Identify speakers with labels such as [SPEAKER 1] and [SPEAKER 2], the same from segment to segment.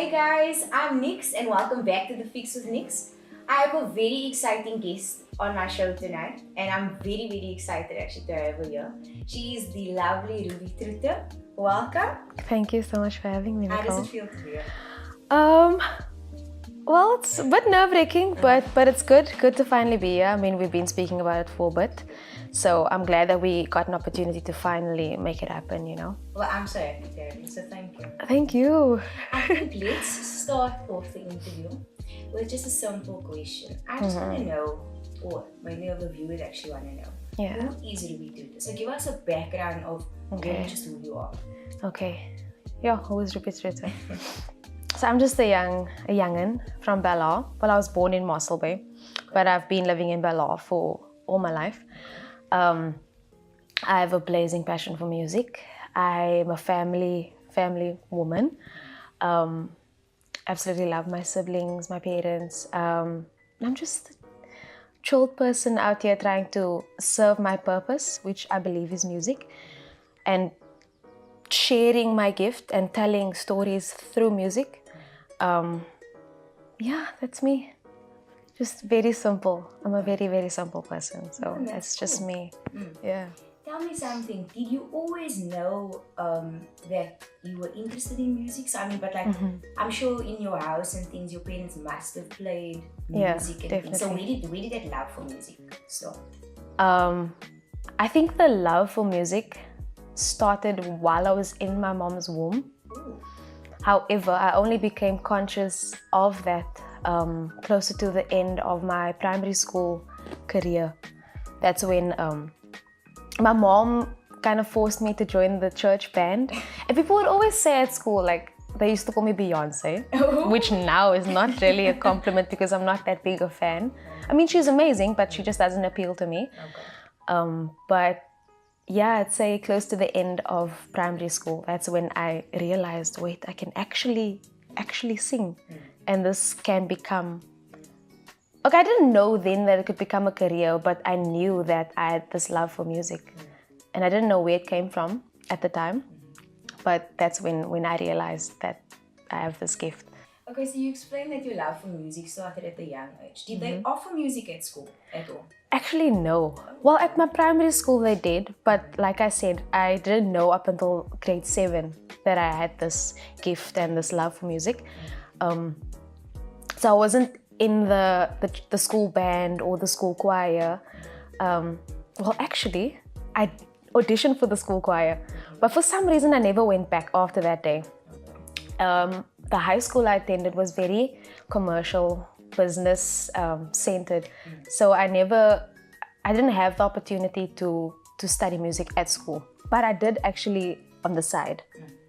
[SPEAKER 1] Hey guys, I'm Nix and welcome back to The Fix with Nix. I have a very exciting guest on my show tonight and I'm very excited actually to have her here. She is the lovely Ruby Truter. Welcome.
[SPEAKER 2] Thank you so much for having me, Nicole.
[SPEAKER 1] How does it feel to be here?
[SPEAKER 2] Well, it's a bit nerve-wracking, but it's good. Good to finally be here. I mean, we've been speaking about it for a bit. So I'm glad that we got an opportunity to finally make it happen, you know.
[SPEAKER 1] Well, I'm so happy to have you, so thank you.
[SPEAKER 2] Thank you.
[SPEAKER 1] I think let's start off the interview with just a simple question. I just want to know, or maybe the viewers actually want to know, who is Ruby Truter? So give us a background of really just who you are.
[SPEAKER 2] Okay. Yeah, who is Ruby Truter? So I'm just a youngin from Bella. Well, I was born in Mossel Bay, but I've been living in Bella for all my life. I have a blazing passion for music. I'm a family woman. Absolutely love my siblings, my parents. I'm just a chilled person out here trying to serve my purpose, which I believe is music, and sharing my gift and telling stories through music. Yeah, that's me. Just very simple. I'm a very simple person, so that's just me. Yeah.
[SPEAKER 1] Tell me something. Did you always know that you were interested in music? So I mean, but like, I'm sure in your house and things, your parents must have played music and things. So where did that love for music start?
[SPEAKER 2] I think the love for music started while I was in my mom's womb.
[SPEAKER 1] Ooh.
[SPEAKER 2] However, I only became conscious of that closer to the end of my primary school career. That's when my mom kind of forced me to join the church band. And people would always say at school, like, they used to call me Beyonce, which now is not really a compliment because I'm not that big a fan. I mean, she's amazing, but she just doesn't appeal to me. But yeah, I'd say close to the end of primary school, that's when I realized, wait, I can actually sing. And this can become... Okay, I didn't know then that it could become a career, but I knew that I had this love for music. And I didn't know where it came from at the time. But that's when I realized that I have this gift.
[SPEAKER 1] Okay, so you explained that your love for music started at a young age. Did they offer music at school at all?
[SPEAKER 2] Actually, no. Well, at my primary school they did, but like I said, I didn't know up until grade 7 that I had this gift and this love for music. So I wasn't in the school band or the school choir. Well, actually, I auditioned for the school choir, but for some reason I never went back after that day. The high school I attended was very commercial, business centered, so I didn't have the opportunity to study music at school, but I did actually on the side.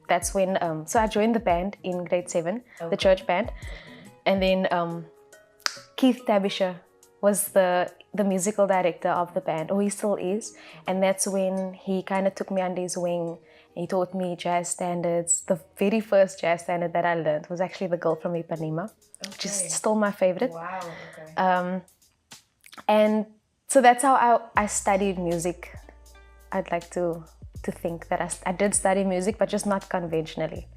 [SPEAKER 2] That's when so I joined the band in grade 7, the church band, and then Keith Tabisher was the musical director of the band, or he still is, and that's when he kind of took me under his wing. He taught me jazz standards. The very first jazz standard that I learned was actually The Girl from Ipanema, which is still my favorite.
[SPEAKER 1] Wow, okay.
[SPEAKER 2] And so that's how I studied music. I'd like to think that I did study music, but just not conventionally.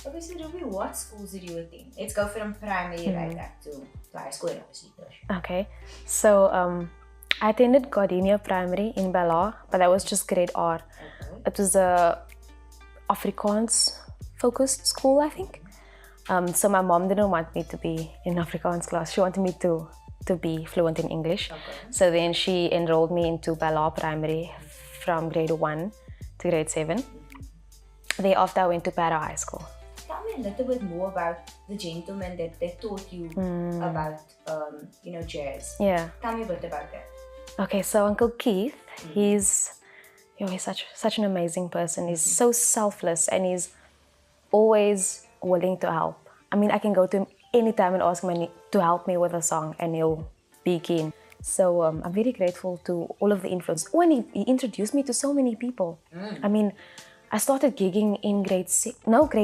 [SPEAKER 1] Okay, so Ruby, what schools did you attend? Let's go from primary right up to high school and obviously tertiary.
[SPEAKER 2] Okay, so I attended Gardenia Primary in Bella, but that was just grade R. Okay. It was a Afrikaans-focused school, I think. So my mom didn't want me to be in Afrikaans class. She wanted me to be fluent in English. Okay. So then she enrolled me into Bella Primary from grade 1 to grade 7. Thereafter, I went to Para High School.
[SPEAKER 1] Tell me a little bit more about the gentleman that taught you about, jazz.
[SPEAKER 2] Yeah.
[SPEAKER 1] Tell me a bit about that.
[SPEAKER 2] Okay, so Uncle Keith, he's such an amazing person. He's so selfless and he's always willing to help. I mean, I can go to him anytime and ask him to help me with a song and he'll be keen. So I'm very grateful to all of the influence. Oh, and he introduced me to so many people. I mean, I started gigging in grade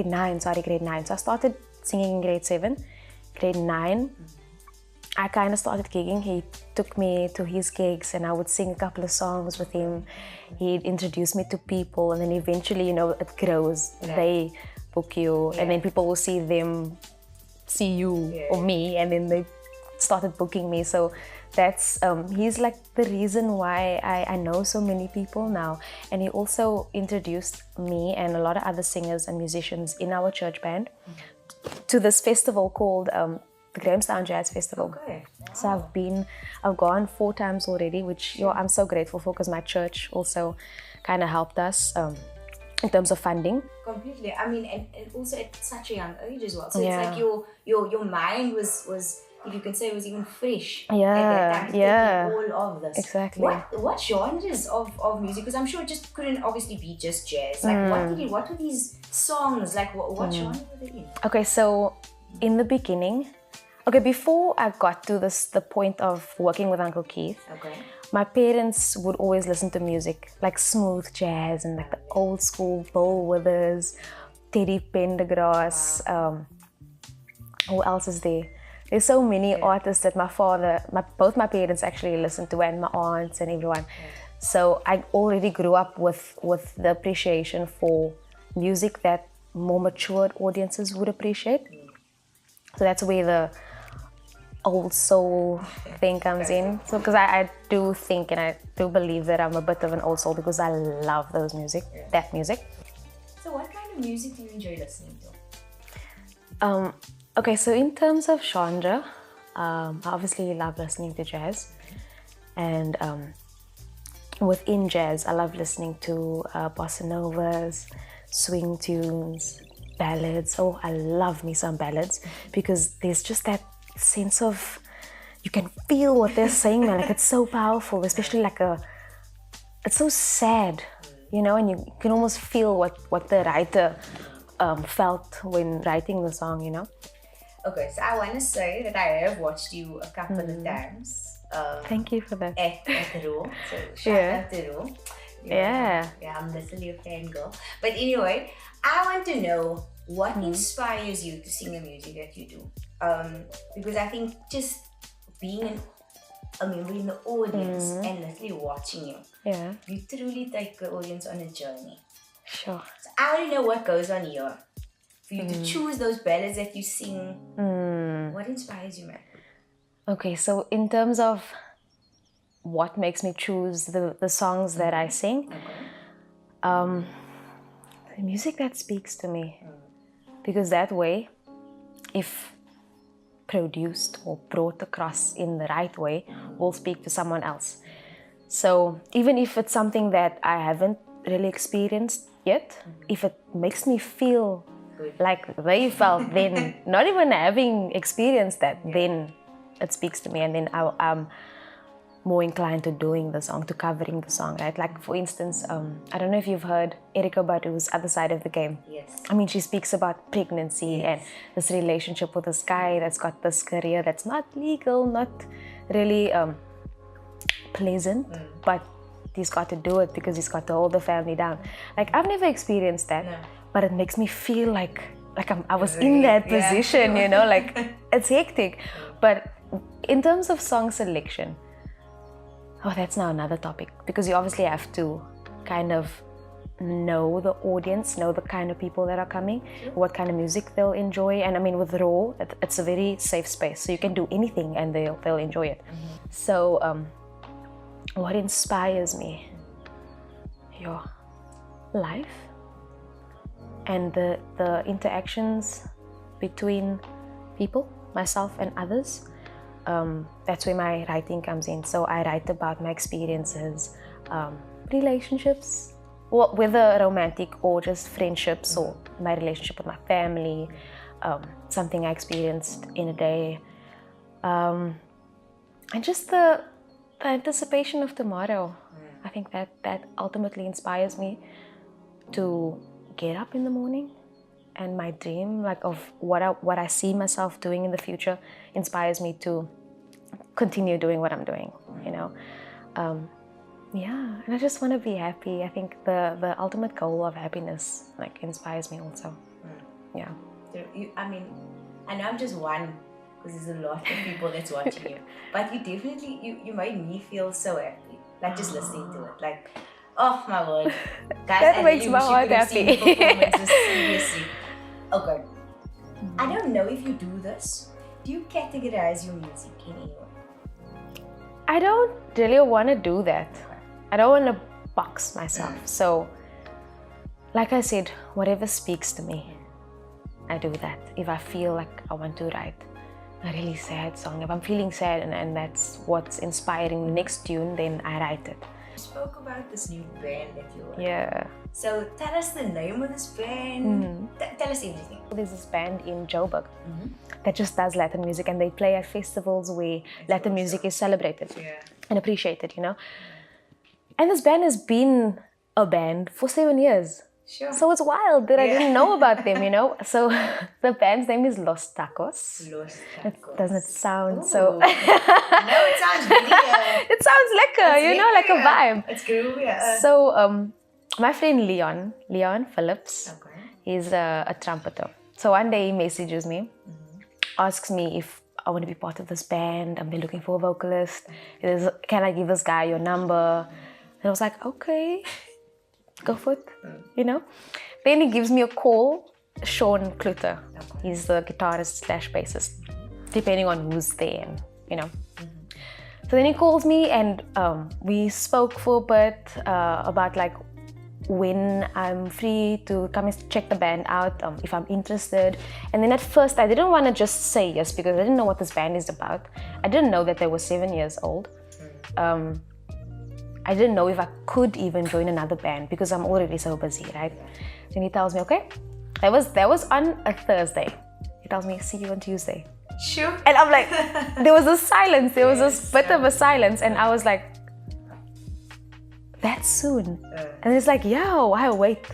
[SPEAKER 2] 9. So I started singing in grade 7. Grade 9, I kind of started gigging. He took me to his gigs and I would sing a couple of songs with him. He'd introduce me to people and then eventually, it grows. Yeah. book you, and then people will see you or me, and then they started booking me. So that's he's like the reason why I know so many people now. And he also introduced me and a lot of other singers and musicians in our church band to this festival called the Grahamstown Jazz Festival.
[SPEAKER 1] Okay. Wow.
[SPEAKER 2] So I've gone 4 times already, which I'm so grateful for, because my church also kind of helped us in terms of funding.
[SPEAKER 1] Completely. I mean, and also at such a young age as well. So it's like your mind was, if you can say, was even fresh at that time. All of this.
[SPEAKER 2] Exactly.
[SPEAKER 1] What genres of music? Because I'm sure it just couldn't obviously be just jazz. Like what were these songs? Like what genre were they in?
[SPEAKER 2] Okay, so in the beginning, before I got to the point of working with Uncle Keith, my parents would always listen to music like smooth jazz and like the old school Bill Withers, Teddy Pendergrass. Who else is there? There's so many artists that both my parents actually listened to, and my aunts and everyone. So I already grew up with the appreciation for music that more matured audiences would appreciate. So that's where the old soul thing comes in. So because I do think and I do believe that I'm a bit of an old soul, because I love that music.
[SPEAKER 1] So what kind of music do you enjoy listening to?
[SPEAKER 2] Okay, so in terms of genre, I obviously love listening to jazz. And within jazz, I love listening to bossa novas, swing tunes, ballads. Oh, I love me some ballads, because there's just that sense of, you can feel what they're saying, man. Like, it's so powerful, especially it's so sad, and you can almost feel what the writer felt when writing the song,
[SPEAKER 1] Okay, so I want to say that I have watched you a couple of times.
[SPEAKER 2] Thank you for that.
[SPEAKER 1] At Raw. So shout out to Raw.
[SPEAKER 2] Yeah,
[SPEAKER 1] I'm literally a fangirl. But anyway, I want to know what inspires you to sing the music that you do. Because I think just being a member in the audience and literally watching you, you truly take the audience on a journey.
[SPEAKER 2] Sure.
[SPEAKER 1] So I want to know what goes on here for you to choose those ballads that you sing. What inspires you, man?
[SPEAKER 2] Okay, so in terms of what makes me choose the songs that I sing, the music that speaks to me. Because that way, if produced or brought across in the right way, will speak to someone else. So even if it's something that I haven't really experienced yet, if it makes me feel like they felt then, not even having experienced that, then it speaks to me, and then I'm more inclined to doing the song, to covering the song, right? Like, for instance, I don't know if you've heard Erykah Badu's Other Side of the Game.
[SPEAKER 1] Yes.
[SPEAKER 2] I mean, she speaks about pregnancy and this relationship with this guy that's got this career that's not legal, not really pleasant, but he's got to do it because he's got to hold the family down. Like, I've never experienced that, but it makes me feel like I was in that position, like, it's hectic. But in terms of song selection, that's now another topic, because you obviously have to kind of know the audience, know the kind of people that are coming, what kind of music they'll enjoy. And I mean, with Raw, it's a very safe space, so you can do anything and they'll enjoy it. So what inspires me? Your life and the interactions between people, myself and others. That's where my writing comes in. So I write about my experiences, relationships, whether romantic or just friendships, or my relationship with my family, something I experienced in a day, and just the anticipation of tomorrow. I think that ultimately inspires me to get up in the morning, and my dream, like, of what I see myself doing in the future, inspires me to continue doing what I'm doing, and I just want to be happy. I think the ultimate goal of happiness, like, inspires me also.
[SPEAKER 1] I mean, I know I'm just one, because there's a lot of people that's watching you, but you definitely, you made me feel so happy, like, just listening to it, like, oh my word, guys,
[SPEAKER 2] that makes my heart happy.
[SPEAKER 1] Seriously. Okay. I don't know if you do this. Do you categorize your music in any way?
[SPEAKER 2] I don't really want to do that. I don't want to box myself. So, like I said, whatever speaks to me, I do that. If I feel like I want to write a really sad song, if I'm feeling sad and that's what's inspiring the next tune, then I write it.
[SPEAKER 1] You spoke about this new band that you're in.
[SPEAKER 2] Yeah.
[SPEAKER 1] So tell us the name of this band. Tell us everything.
[SPEAKER 2] There's this band in Joburg that just does Latin music, and they play at festivals where Latin music is celebrated and appreciated, you know. And this band has been a band for 7 years.
[SPEAKER 1] Sure.
[SPEAKER 2] So it's wild that I didn't know about them, you know. So the band's name is Los Tacos.
[SPEAKER 1] Los Tacos.
[SPEAKER 2] It doesn't sound so...
[SPEAKER 1] No, it sounds really...
[SPEAKER 2] It sounds lekker, you know, like a vibe.
[SPEAKER 1] It's groovy.
[SPEAKER 2] So my friend Leon Phillips, he's a trumpeter. So one day he messages me, asks me if I want to be part of this band. They're looking for a vocalist. Can I give this guy your number? And I was like, okay. Go for it, you know. Then he gives me a call, Sean Cluter. He's the guitarist / bassist, depending on who's there, and, you know. So then he calls me and we spoke for a bit about like when I'm free to come and check the band out, if I'm interested. And then at first I didn't want to just say yes because I didn't know what this band is about. I didn't know that they were 7 years old. I didn't know if I could even join another band because I'm already so busy, right? Then he tells me, okay. That was on a Thursday. He tells me, see you on Tuesday.
[SPEAKER 1] Sure.
[SPEAKER 2] And I'm like, there was a silence. There was this bit of a silence. And I was like, that's soon. And it's like, I wait.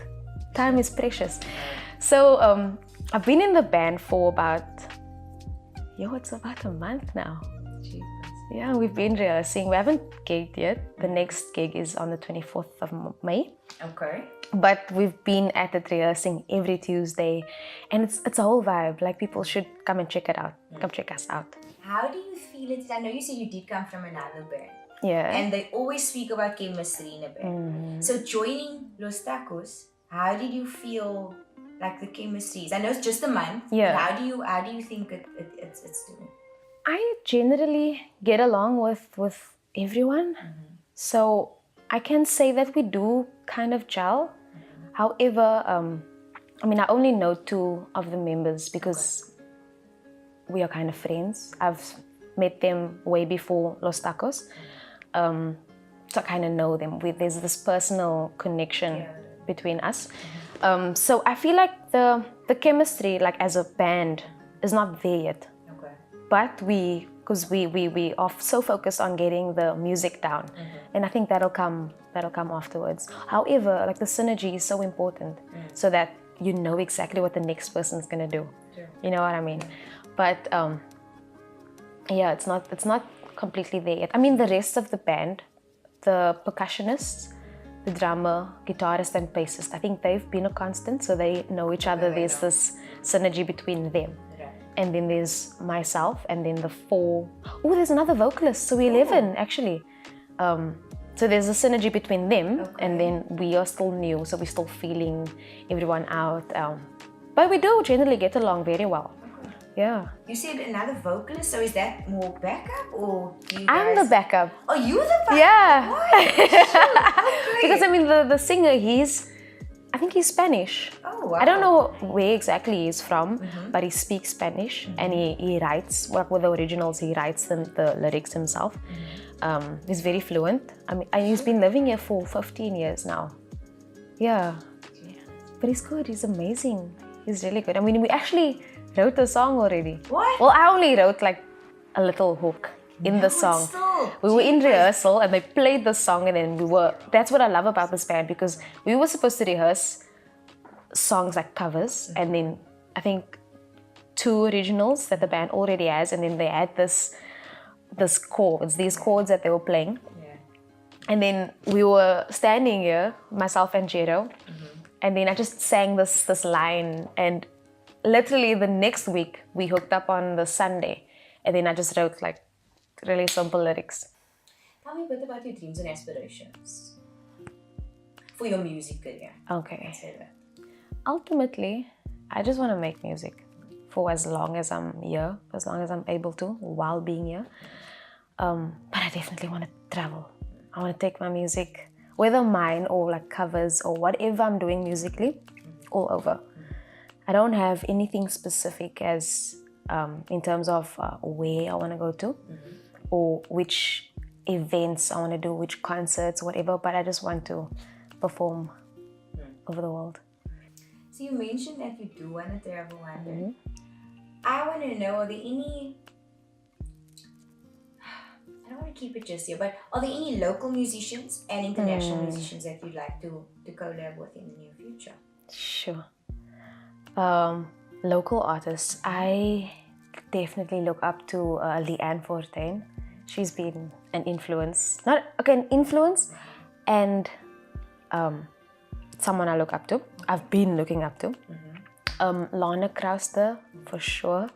[SPEAKER 2] Time is precious. So I've been in the band for about, it's about a month now. Yeah, we've been rehearsing. We haven't gigged yet. The next gig is on the 24th of May.
[SPEAKER 1] Okay.
[SPEAKER 2] But we've been at it rehearsing every Tuesday. And it's a whole vibe. Like, people should come and check it out. Come check us out.
[SPEAKER 1] How do you feel it? I know you said you did come from another band.
[SPEAKER 2] Yeah.
[SPEAKER 1] And they always speak about chemistry in a band. So joining Los Tacos, how did you feel like the chemistry is? I know it's just a month.
[SPEAKER 2] Yeah.
[SPEAKER 1] But how do you think it's doing?
[SPEAKER 2] I generally get along with everyone. So I can say that we do kind of gel. However, I only know 2 of the members because we are kind of friends. I've met them way before Los Tacos. So I kind of know them. There's this personal connection between us. So I feel like the chemistry, like as a band, is not there yet. But because we are so focused on getting the music down, and I think that'll come afterwards. However, like the synergy is so important, so that you know exactly what the next person's gonna do. You know what I mean? But it's not completely there yet. I mean, the rest of the band, the percussionists, the drummer, guitarist, and bassist, I think they've been a constant, so they know each other. There's this synergy between them. And then there's myself, and then the 4. Oh, there's another vocalist, so we're 11 actually. So there's a synergy between them, and then we are still new, so we're still feeling everyone out. But we do generally get along very well. Yeah.
[SPEAKER 1] You said another vocalist, so is that more backup or do you guys...
[SPEAKER 2] I'm the backup.
[SPEAKER 1] Oh, you're the backup?
[SPEAKER 2] Yeah.
[SPEAKER 1] Why? Shoot,
[SPEAKER 2] because the singer, I think he's Spanish.
[SPEAKER 1] Oh, wow.
[SPEAKER 2] I don't know where exactly he's from, but he speaks Spanish and he writes, with the originals, he writes the lyrics himself. He's very fluent. He's been living here for 15 years now. Yeah. But he's good, he's amazing. He's really good. We actually wrote a song already.
[SPEAKER 1] What?
[SPEAKER 2] Well, I only wrote like a little hook in the song. We were in rehearsal and they played the song, and then that's what I love about this band, because we were supposed to rehearse songs like covers, and then I think 2 originals that the band already has, and then they had these chords that they were playing. And then we were standing here, myself and Jero, and then I just sang this line, and literally the next week we hooked up on the Sunday, and then I just wrote like really simple lyrics.
[SPEAKER 1] Tell me a bit about your dreams and aspirations for your music career.
[SPEAKER 2] Okay.
[SPEAKER 1] Say that.
[SPEAKER 2] Ultimately, I just want to make music for as long as I'm here, as long as I'm able to, while being here. But I definitely want to travel. I want to take my music, whether mine or like covers or whatever I'm doing musically, all over. I don't have anything specific as in terms of where I want to go to or which events I want to do, which concerts, whatever, but I just want to perform over the world.
[SPEAKER 1] So you mentioned that you do want to travel one day. I want to know, are there any, I don't want to keep it just here, but are there any local musicians and international musicians that you'd like to collab with in the near future?
[SPEAKER 2] Sure. Local artists, I definitely look up to Leanne Fortuyn. She's been an influence, an influence and someone I look up to. I've been looking up to. Lana Krauster, for sure.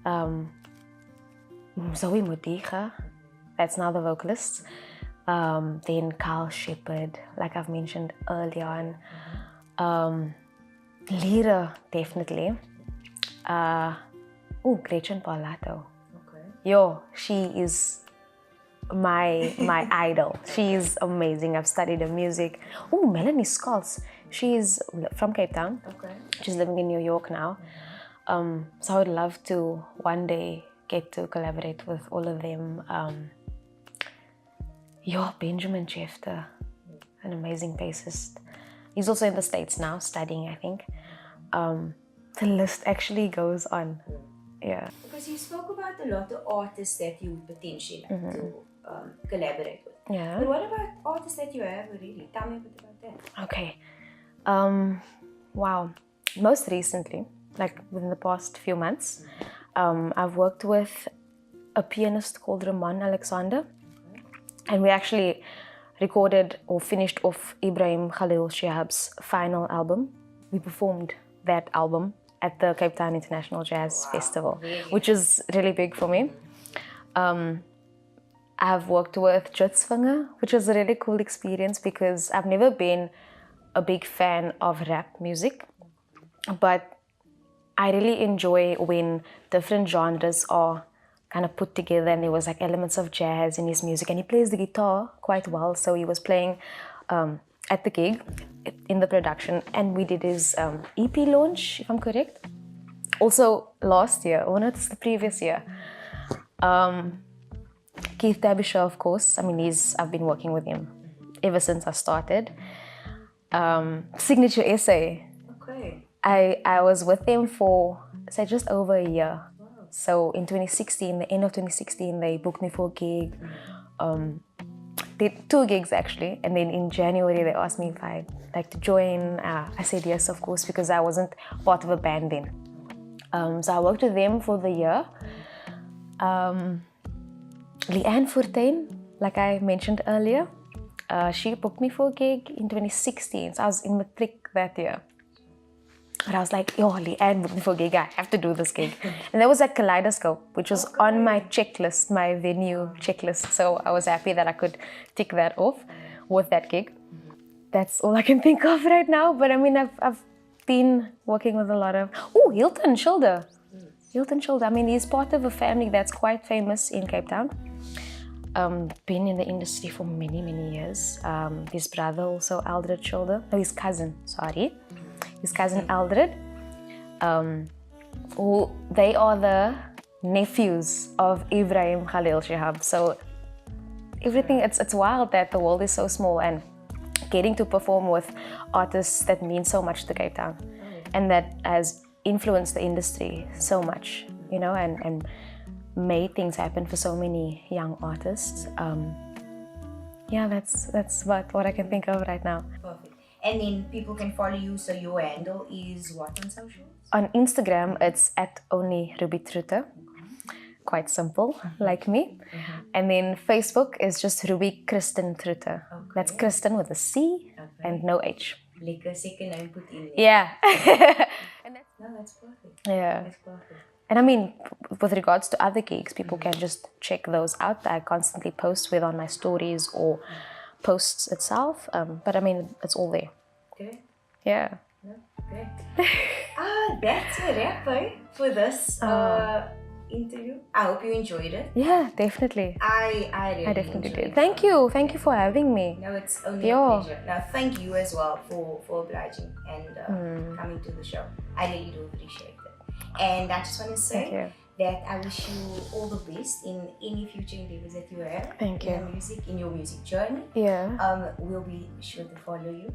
[SPEAKER 2] Zoe Modiga, that's now the vocalist. Then Carl Shepard, like I've mentioned earlier on. Lira, definitely. Gretchen Parlato.
[SPEAKER 1] Okay.
[SPEAKER 2] Yo, she is my idol. She is amazing. I've studied her music. Melanie Scholz. She's from Cape Town.
[SPEAKER 1] Okay.
[SPEAKER 2] She's living in New York now. So I would love to one day get to collaborate with all of them. Benjamin Jefter, an amazing bassist. He's also in the States now, studying, I think. The list actually goes on. Yeah.
[SPEAKER 1] Because you spoke about a lot of artists that you potentially like to collaborate with.
[SPEAKER 2] Yeah.
[SPEAKER 1] But what about artists that you have already? Tell me a bit about that.
[SPEAKER 2] Okay. Wow. Most recently, like within the past few months, I've worked with a pianist called Ramon Alexander. And we actually recorded or finished off Ibrahim Khalil Shihab's final album. We performed that album at the Cape Town International Jazz Festival, which is really big for me. I've worked with Jutsvanger, which was a really cool experience because I've never been a big fan of rap music, but I really enjoy when different genres are kind of put together and there was like elements of jazz in his music, and he plays the guitar quite well, so he was playing at the gig in the production, and we did his EP launch, if I'm correct, also last year, or no, it's the previous year. Keith Derbyshire, of course. I mean, I've been working with him ever since I started. Signature Essay.
[SPEAKER 1] Okay.
[SPEAKER 2] I was with them for, say, just over a year. So in 2016, the end of 2016, they booked me for a gig. Did 2 gigs actually, and then in January they asked me if I'd like to join. I said yes, of course, because I wasn't part of a band then. So I worked with them for the year. Leanne Fortuyn, like I mentioned earlier, she booked me for a gig in 2016. So I was in matric that year. But I was like, Leanne booked me for a gig, I have to do this gig. And that was at Kaleidoscope, which was on my checklist, my venue checklist. So I was happy that I could tick that off with that gig. That's all I can think of right now. But I mean, I've been working with a lot of... Hilton Schilder. Hilton Schilder. I mean, he's part of a family that's quite famous in Cape Town. Been in the industry for many, many years. His brother also, Aldred Schilder. No, his cousin, sorry. His cousin Aldred. They are the nephews of Ibrahim Khalil Shihab. So everything, it's wild that the world is so small, and getting to perform with artists that mean so much to Cape Town and that has influenced the industry so much, and made things happen for so many young artists. That's what I can think of right now.
[SPEAKER 1] Perfect. And then people can follow you, so your handle is what on socials?
[SPEAKER 2] On Instagram, it's @only Ruby Truter. Quite simple, like me. And then Facebook is just Ruby Kristen Truter. Okay. That's Kristen with a C and no H.
[SPEAKER 1] Lekker second name put in there.
[SPEAKER 2] Yeah.
[SPEAKER 1] That's perfect.
[SPEAKER 2] Yeah.
[SPEAKER 1] That's perfect.
[SPEAKER 2] And I mean, with regards to other gigs, people can just check those out. I constantly post on my stories or posts itself. But I mean, it's all there.
[SPEAKER 1] Okay.
[SPEAKER 2] Yeah.
[SPEAKER 1] Great. That's a wrap for this interview. I hope you enjoyed it.
[SPEAKER 2] Yeah, definitely.
[SPEAKER 1] I really
[SPEAKER 2] definitely
[SPEAKER 1] enjoyed
[SPEAKER 2] did.
[SPEAKER 1] it.
[SPEAKER 2] Thank you for having me.
[SPEAKER 1] No, it's only a pleasure. Now, thank you as well for obliging and coming to the show. I really do appreciate it. And I just want to say that I wish you all the best in any future endeavors that you have.
[SPEAKER 2] Thank you.
[SPEAKER 1] In your music journey.
[SPEAKER 2] Yeah.
[SPEAKER 1] We'll be sure to follow you.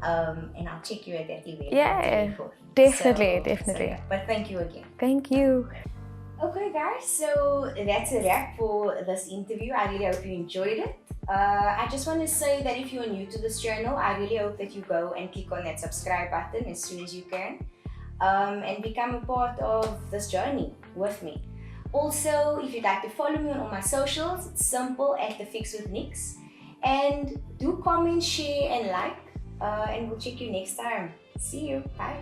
[SPEAKER 1] And I'll check you at that event.
[SPEAKER 2] Yeah, definitely.
[SPEAKER 1] But thank you again.
[SPEAKER 2] Thank you.
[SPEAKER 1] Okay guys, so that's a wrap for this interview. I really hope you enjoyed it. I just want to say that if you're new to this channel, I really hope that you go and click on that subscribe button as soon as you can, and become a part of this journey with me. Also, if you'd like to follow me on all my socials, it's simple at The Fix with Nix. And do comment, share and like, and we'll check you next time. See you. Bye.